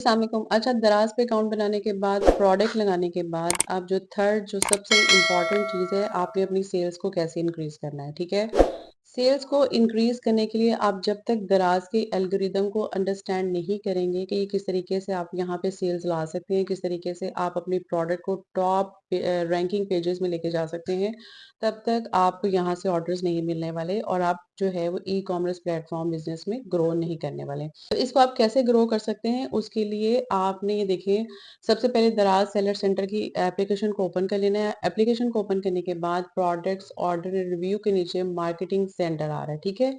अस्सलामुअलैकुम। अच्छा, दराज पे अकाउंट बनाने के बाद, प्रोडक्ट लगाने के बाद, आप जो थर्ड जो सबसे इम्पोर्टेंट चीज़ है, आपने अपनी सेल्स को कैसे इंक्रीज़ करना है, ठीक है? सेल्स को इंक्रीज़ करने के लिए आप जब तक दराज के एल्गोरिदम को अंडरस्टैंड नहीं करेंगे कि ये किस तरीके से आप यहाँ पे सेल्स ला सकते हैं, किस तरीके से आप अपनी प्रोडक्ट को टॉप रैंकिंग पेजेस में लेके जा सकते हैं, तब तक आपको यहाँ से ऑर्डर्स नहीं मिलने वाले और आप जो है वो ई कॉमर्स प्लेटफॉर्म बिजनेस में ग्रो नहीं करने वाले। तो इसको आप कैसे ग्रो कर सकते हैं, उसके लिए आपने ये देखिए, सबसे पहले दराज सेलर सेंटर की एप्लीकेशन को ओपन कर लेना है। एप्लीकेशन को ओपन करने के बाद प्रोडक्ट्स ऑर्डर रिव्यू के नीचे मार्केटिंग सेंटर आ रहा है, ठीक है?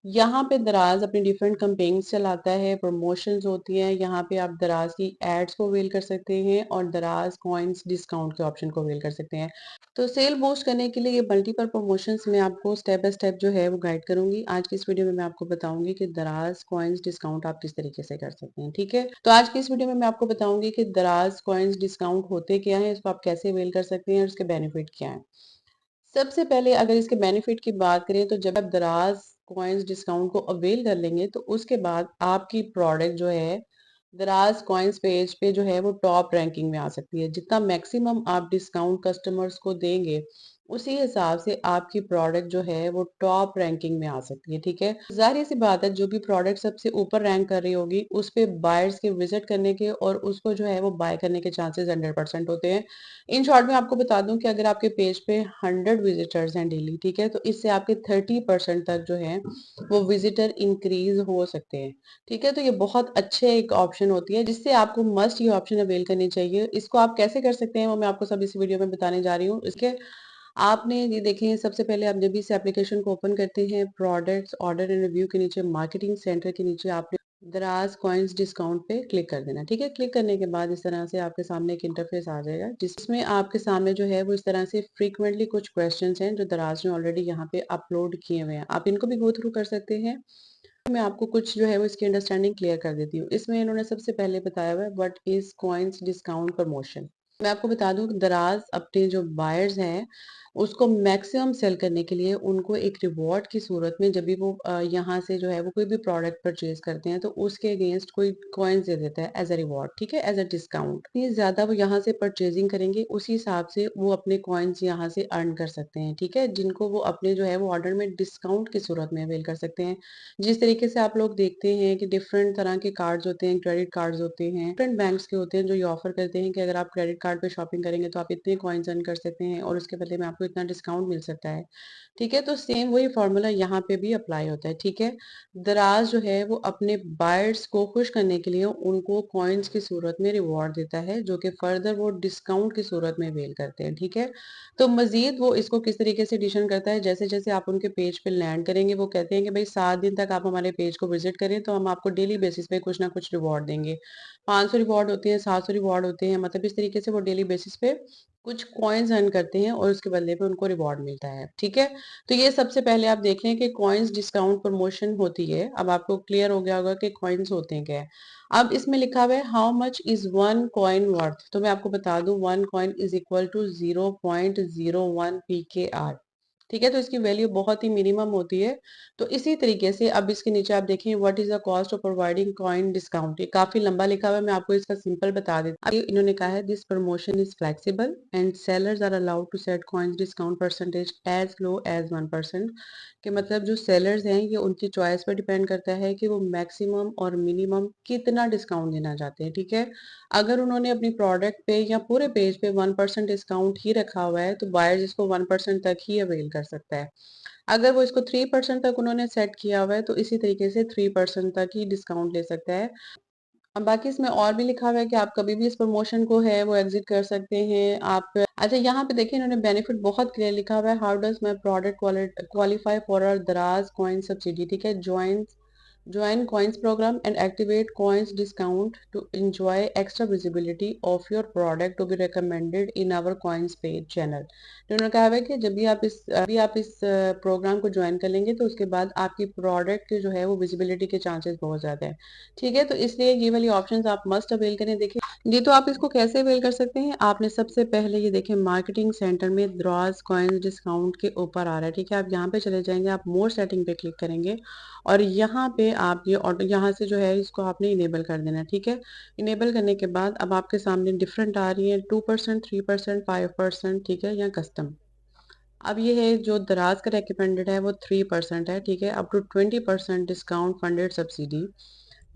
यहाँ पे दराज अपनी डिफरेंट कैंपेन्स चलाता है, प्रमोशंस होती हैं। यहाँ पे आप दराज की एड्स को अवेल कर सकते हैं और दराज कॉइन्स डिस्काउंट के ऑप्शन को अवेल कर सकते हैं। तो सेल बूस्ट करने के लिए ये मल्टीपल प्रमोशंस में आपको स्टेप बाय स्टेप जो है वो गाइड करूंगी। आज की इस वीडियो में मैं आपको बताऊंगी कि दराज कॉइन्स डिस्काउंट आप किस तरीके से कर सकते हैं, ठीक है? तो आज की इस वीडियो में मैं आपको बताऊंगी कि दराज कॉइन्स डिस्काउंट होते क्या है, इसको आप कैसे अवेल कर सकते हैं और इसके बेनिफिट क्या है। सबसे पहले अगर इसके बेनिफिट की बात करें तो जब आप दराज कॉइन्स डिस्काउंट को अवेल कर लेंगे तो उसके बाद आपकी प्रोडक्ट जो है दराज कॉइन्स पेज पे जो है वो टॉप रैंकिंग में आ सकती है। जितना मैक्सिमम आप डिस्काउंट कस्टमर्स को देंगे उसी हिसाब से आपकी प्रोडक्ट जो है वो टॉप रैंकिंग में आ सकती है, ठीक है? जाहिर सी बात है, जो भी प्रोडक्ट सबसे ऊपर रैंक कर रही होगी उस पे बायर्स के विजिट करने के और उसको जो है वो बाय करने के चांसेस 100% होते हैं। इन शॉर्ट में आपको बता दूं कि अगर आपके पेज पे 100 विजिटर्स हैं डेली, ठीक है, तो इससे आपके 30% तक जो है वो विजिटर इंक्रीज हो सकते हैं, ठीक है? तो ये बहुत अच्छे एक ऑप्शन होती है जिससे आपको मस्ट ये ऑप्शन अवेल करनी चाहिए। इसको आप कैसे कर सकते हैं वो मैं आपको सब इस वीडियो में बताने जा रही हूँ। इसके आपने ये देखें, सबसे पहले आप जब भी इस एप्लीकेशन को ओपन करते हैं, प्रोडक्ट्स ऑर्डर एंड रिव्यू के नीचे मार्केटिंग सेंटर के नीचे आपने दराज कॉइन्स डिस्काउंट पे क्लिक कर देना, ठीक है? क्लिक करने के बाद इस तरह से आपके सामने एक इंटरफेस आ जाएगा जिसमें आपके सामने जो है वो इस तरह से फ्रीक्वेंटली कुछ क्वेश्चंस हैं जो दराज ने ऑलरेडी यहाँ पे अपलोड किए हुए हैं। आप इनको भी गो थ्रू कर सकते हैं। मैं आपको कुछ जो है वो इसकी अंडरस्टैंडिंग क्लियर कर देती हूँ। इसमें इन्होंने सबसे पहले बताया हुआ है what is coins discount promotion. मैं आपको बता दूं कि दराज अपने जो बायर्स हैं उसको मैक्सिमम सेल करने के लिए उनको एक रिवॉर्ड की सूरत में जब भी वो यहाँ से जो है वो कोई भी प्रोडक्ट परचेज करते हैं तो उसके अगेंस्ट कोई कॉइन्स दे देता है एज अ रिवॉर्ड, ठीक है, एज अ डिस्काउंट। ये ज्यादा वो यहाँ से परचेजिंग करेंगे उसी हिसाब से वो अपने कॉइन्स यहाँ से अर्न कर सकते हैं, ठीक है, जिनको वो अपने जो है वो ऑर्डर में डिस्काउंट की सूरत में अवेल कर सकते हैं। जिस तरीके से आप लोग देखते हैं कि डिफरेंट तरह के कार्ड्स होते हैं, क्रेडिट कार्ड्स होते हैं, डिफरेंट बैंक्स के होते हैं जो ये ऑफर करते हैं कि अगर आप क्रेडिट कार्ड पे शॉपिंग करेंगे तो आप इतने कॉइन्स अर्न कर सकते हैं और उसके बदले में आपको इतना डिस्काउंट मिल सकता है, ठीक है? तो सेम वही फॉर्मूला यहाँ पे भी अप्लाई होता है, ठीक है? दराज जो है वो अपने बायर्स को खुश करने के लिए उनको कॉइन्स की सूरत में रिवॉर्ड देता है जो कि फर्दर वो डिस्काउंट की सूरत में अवेल करते हैं, ठीक है? तो मजीद वो इसको किस तरीके से एडिशन करता है, जैसे जैसे आप उनके पेज पे लैंड करेंगे वो कहते हैं कि भाई 7 दिन तक आप हमारे पेज को विजिट करें तो हम आपको डेली बेसिस पे कुछ ना कुछ रिवॉर्ड देंगे। 500 रिवॉर्ड होते हैं, 700 रिवॉर्ड होते हैं, मतलब इस तरीके से वो डेली बेसिस पे कुछ कॉइन्स अर्न करते हैं और उसके बदले पे उनको रिवॉर्ड मिलता है, ठीक है? तो ये सबसे पहले आप देख लें कि कॉइन्स डिस्काउंट प्रमोशन होती है। अब आपको क्लियर हो गया होगा कि कॉइन्स होते हैं क्या है। अब इसमें लिखा हुआ है how much is one coin worth, तो मैं आपको बता दूं one coin is equal to 0.01 PKR, ठीक है? तो इसकी वैल्यू बहुत ही मिनिमम होती है। तो इसी तरीके से अब इसके नीचे आप देखें what is the cost of providing coin discount, ये काफी लंबा लिखा हुआ है, मैं आपको इसका सिंपल बता देती हूँ। इन्होंने कहा है this promotion is flexible and sellers are allowed to set coin discount percentage as low as 1%। कि मतलब जो सेलर्स हैं ये उनकी चॉइस पर डिपेंड करता है कि वो मैक्सिमम और मिनिमम कितना डिस्काउंट देना चाहते हैं, ठीक है? अगर उन्होंने अपनी प्रोडक्ट पे या पूरे पेज पे 1% डिस्काउंट ही रखा हुआ है तो बायर्स इसको 1% तक ही अवेल कर सकता है। अगर वो इसको 3% तक उन्होंने सेट किया हुआ है तो इसी तरीके से 3% तक ही डिस्काउंट ले सकता है। अब बाकी इसमें और भी लिखा हुआ है कि आप कभी भी इस प्रमोशन को है वो एग्जिट कर सकते हैं आप। अच्छा, यहाँ पे देखिए इन्होंने बेनिफिट बहुत क्लियर लिखा हुआ है, how does my product qualify for a दराज कॉइन सब्सिडी, ठीक है? Join coins program and activate coins discount to enjoy extra visibility of your product to be recommended in our coins page channel। तो उन्होंने कहा है कि जब भी आप इस प्रोग्राम को ज्वाइन कर लेंगे तो उसके बाद आपकी प्रोडक्ट के जो है वो विजिबिलिटी के चांसेस बहुत ज्यादा है, ठीक है? तो इसलिए ये वाली ऑप्शंस आप मस्ट अवेल करें। देखिए जी, तो आप इसको कैसे अवेल कर सकते हैं? आपने सबसे पहले ये देखें मार्केटिंग सेंटर में द्रॉज़ कॉइन्स डिस्काउंट के ऊपर आ रहा है, ठीक है? आप यहाँ पे चले जाएँगे, आप मोर सेटिंग पे क्लिक करेंगे और यहाँ पे आप ये ऑटो यहाँ से जो है इसको आपने इनेबल कर देना है, ठीक है? इनेबल करने के बाद अब आपके सामने डिफरेंट आ रही हैं 2%, 3%, 5%, ठीक है? या कस्टम। अब ये है जो दराज़ का रिकमेंडेड है वो 3% है, ठीक है? Up to 20% discount funded subsidy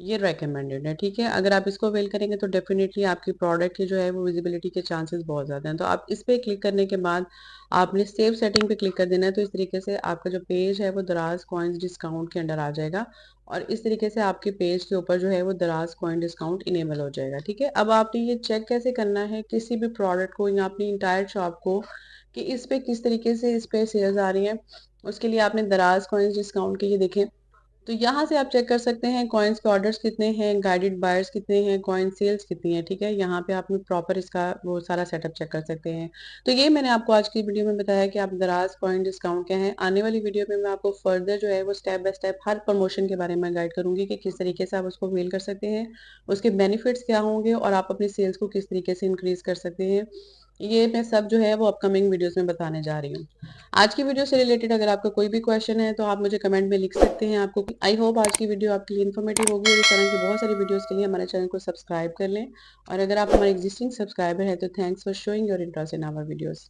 ये रिकमेंडेड है, ठीक है? अगर आप इसको अवेल करेंगे तो डेफ़िनिटली आपकी प्रोडक्ट की जो है वो विज़िबिलिटी के चांसेस बहुत ज़्यादा हैं। तो आप इस पे क्लिक करने के बाद आपने सेव सेटिंग पे क्लिक कर देना है, तो इस तरीके से आपका जो पेज है वो दराज़ कॉइन्स डिस्काउंट के अंडर आ जाएगा और इस तरीके से आपके पेज के ऊपर जो है वो दराज़ कॉइन डिस्काउंट इनेबल हो जाएगा, ठीक है? अब आपने ये चेक कैसे करना है किसी भी प्रोडक्ट को या अपनी एंटायर शॉप को कि इस पे किस तरीके से इस पे सेल्स आ रही हैं। उसके लिए आपने दराज़ कॉइन्स डिस्काउंट के ये देखें तो यहाँ से आप चेक कर सकते हैं कॉइन्स के ऑर्डर्स कितने हैं, गाइडेड बायर्स कितने हैं, कॉइन सेल्स कितनी है, ठीक है? यहाँ पे आप प्रॉपर इसका वो सारा सेटअप चेक कर सकते हैं। तो ये मैंने आपको आज की वीडियो में बताया कि आप दराज़ कॉइन डिस्काउंट क्या है। आने वाली वीडियो में मैं आपको फर्दर जो है वो step by step her promotion के बारे में गाइड करूँगी कि किस तरीके से आप उसको अवेल कर सकते हैं, उसके बेनिफिट्स क्या होंगे और आप अपनी सेल्स को किस तरीके से इंक्रीज़ कर सकते हैं। ये मैं सब जो है वो अपकमिंग वीडियोज़ में बताने जा रही हूँ। आज की वीडियो से रिलेटेड अगर आपका कोई भी क्वेश्चन है तो आप मुझे कमेंट में लिख सकते हैं। आपको आई होप आज की वीडियो आपके लिए इन्फॉर्मेटिव होगी और इस तरह की बहुत सारी वीडियोस के लिए हमारे चैनल को सब्सक्राइब कर लें और अगर आप हमारे एग्जिस्टिंग सब्सक्राइबर हैं तो thanks for showing your interest in our videos.